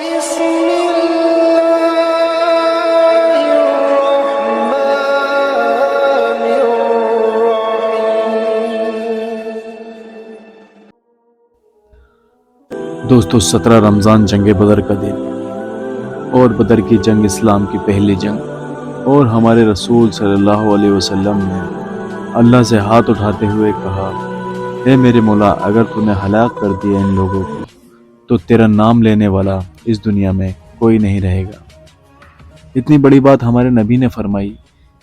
بسم الله الرحمن الرحيم. دوستو 17 رمضان جنگ بدر کا دن اور بدر کی جنگ اسلام کی پہلی جنگ، اور ہمارے رسول صلی اللہ علیہ وسلم نے اللہ سے ہاتھ اٹھاتے ہوئے کہا، اے میرے مولا، اگر تو نے ہلاک کر دیا ان لوگوں کو تو تیرا نام لینے والا اس دنیا میں کوئی نہیں رہے گا۔ اتنی بڑی بات ہمارے نبی نے فرمائی۔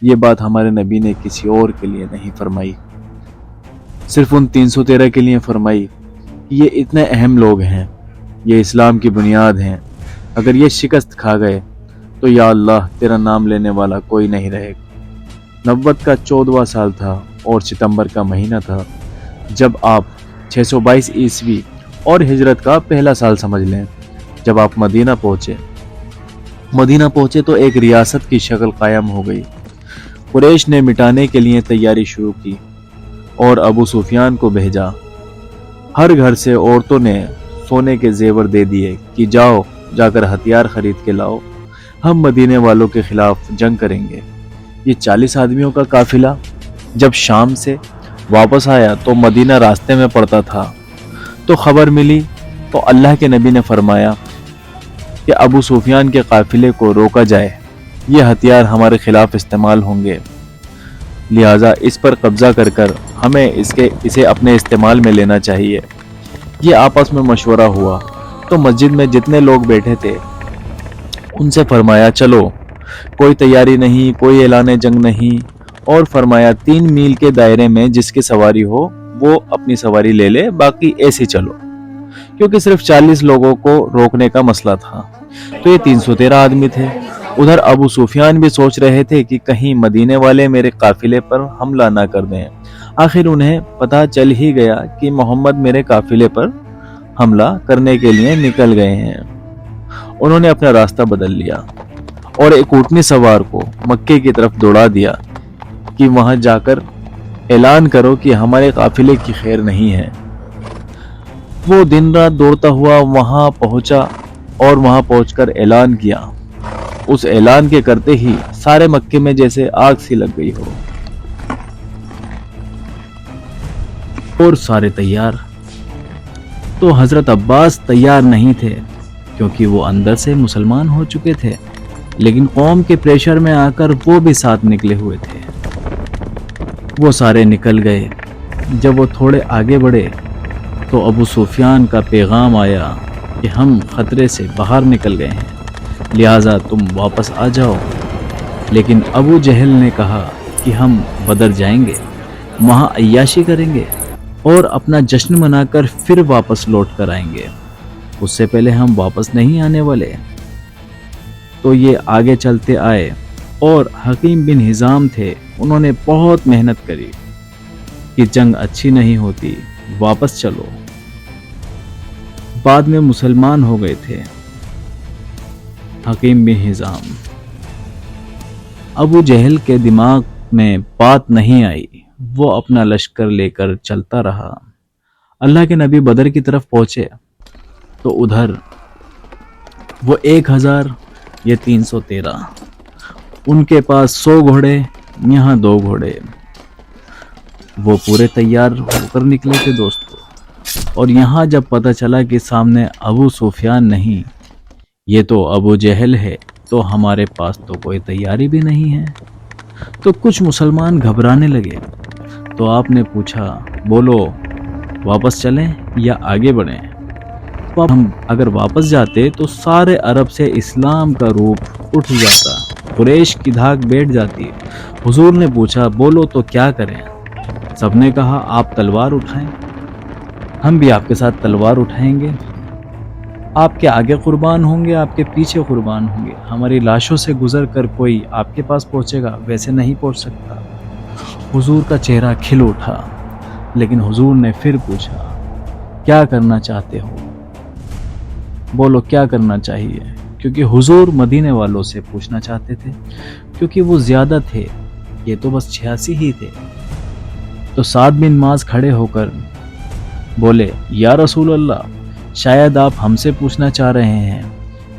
یہ بات ہمارے نبی نے کسی اور کے لیے نہیں فرمائی، صرف ان 313 کے لیے فرمائی کہ یہ اتنے اہم لوگ ہیں، یہ اسلام کی بنیاد ہیں، اگر یہ شکست کھا گئے تو یا اللہ تیرا نام لینے والا کوئی نہیں رہے گا۔ نبوت کا 14واں سال تھا اور ستمبر کا مہینہ تھا جب آپ 622 عیسوی اور ہجرت کا پہلا سال سمجھ لیں، جب آپ مدینہ پہنچے تو ایک ریاست کی شکل قائم ہو گئی۔ قریش نے مٹانے کے لیے تیاری شروع کی اور ابو سفیان کو بھیجا۔ ہر گھر سے عورتوں نے سونے کے زیور دے دیے کہ جا کر ہتھیار خرید کے لاؤ، ہم مدینے والوں کے خلاف جنگ کریں گے۔ یہ 40 آدمیوں کا قافلہ جب شام سے واپس آیا تو مدینہ راستے میں پڑتا تھا، تو خبر ملی تو اللہ کے نبی نے فرمایا کہ ابو سفیان کے قافلے کو روکا جائے، یہ ہتھیار ہمارے خلاف استعمال ہوں گے، لہٰذا اس پر قبضہ کر ہمیں اسے اپنے استعمال میں لینا چاہیے۔ یہ آپس میں مشورہ ہوا تو مسجد میں جتنے لوگ بیٹھے تھے ان سے فرمایا، چلو، کوئی تیاری نہیں، کوئی اعلان جنگ نہیں، اور فرمایا 3 میل کے دائرے میں جس کی سواری ہو وہ اپنی سواری لے لے، باقی ایسے چلو، کیونکہ صرف 40 لوگوں کو روکنے کا مسئلہ تھا، تو یہ 313 آدمی تھے۔ ادھر ابو سفیان بھی سوچ رہے تھے کہ کہیں مدینے والے میرے قافلے پر حملہ نہ کر دیں۔ آخر انہیں پتہ چل ہی گیا کہ محمد میرے قافلے پر حملہ کرنے کے لیے نکل گئے ہیں۔ انہوں نے اپنا راستہ بدل لیا اور ایک اونٹنی سوار کو مکے کی طرف دوڑا دیا کہ وہاں جا کر اعلان کرو کہ ہمارے قافلے کی خیر نہیں ہے۔ وہ دن رات دوڑتا ہوا وہاں پہنچا اور وہاں پہنچ کر اعلان کیا۔ اس اعلان کے کرتے ہی سارے مکے میں جیسے آگ سی لگ گئی ہو، اور سارے تیار۔ تو حضرت عباس تیار نہیں تھے کیونکہ وہ اندر سے مسلمان ہو چکے تھے، لیکن قوم کے پریشر میں آ کر وہ بھی ساتھ نکلے ہوئے تھے۔ وہ سارے نکل گئے۔ جب وہ تھوڑے آگے بڑھے تو ابو سفیان کا پیغام آیا کہ ہم خطرے سے باہر نکل گئے ہیں، لہٰذا تم واپس آ جاؤ۔ لیکن ابو جہل نے کہا کہ ہم بدر جائیں گے، وہاں عیاشی کریں گے اور اپنا جشن منا کر پھر واپس لوٹ کر آئیں گے، اس سے پہلے ہم واپس نہیں آنے والے۔ تو یہ آگے چلتے آئے اور حکیم بن حزام تھے، انہوں نے بہت محنت کری کہ جنگ اچھی نہیں ہوتی، واپس چلو۔ بعد میں مسلمان ہو گئے تھے حکیم بن حزام۔ ابو جہل کے دماغ میں بات نہیں آئی، وہ اپنا لشکر لے کر چلتا رہا۔ اللہ کے نبی بدر کی طرف پہنچے تو ادھر وہ 1000، یہ 313، ان کے پاس 100 گھوڑے، یہاں 2 گھوڑے۔ وہ پورے تیار ہو کر نکلے تھے دوستو، اور یہاں جب پتہ چلا کہ سامنے ابو سفیان نہیں، یہ تو ابو جہل ہے، تو ہمارے پاس تو کوئی تیاری بھی نہیں ہے، تو کچھ مسلمان گھبرانے لگے۔ تو آپ نے پوچھا، بولو واپس چلیں یا آگے بڑھیں؟ ہم اگر واپس جاتے تو سارے عرب سے اسلام کا روپ اٹھ جاتا، قریش کی دھاک بیٹھ جاتی۔ حضور نے پوچھا، بولو تو کیا کریں؟ سب نے کہا، آپ تلوار اٹھائیں، ہم بھی آپ کے ساتھ تلوار اٹھائیں گے، آپ کے آگے قربان ہوں گے، آپ کے پیچھے قربان ہوں گے، ہماری لاشوں سے گزر کر کوئی آپ کے پاس پہنچے گا، ویسے نہیں پہنچ سکتا۔ حضور کا چہرہ کھل اٹھا، لیکن حضور نے پھر پوچھا، کیا کرنا چاہتے ہو؟ بولو کیا کرنا چاہیے؟ کیونکہ حضور مدینے والوں سے پوچھنا چاہتے تھے، کیونکہ وہ زیادہ تھے، یہ تو بس 86 ہی تھے۔ تو سعد بن معاذ کھڑے ہو کر بولے، یا رسول اللہ، شاید آپ ہم سے پوچھنا چاہ رہے ہیں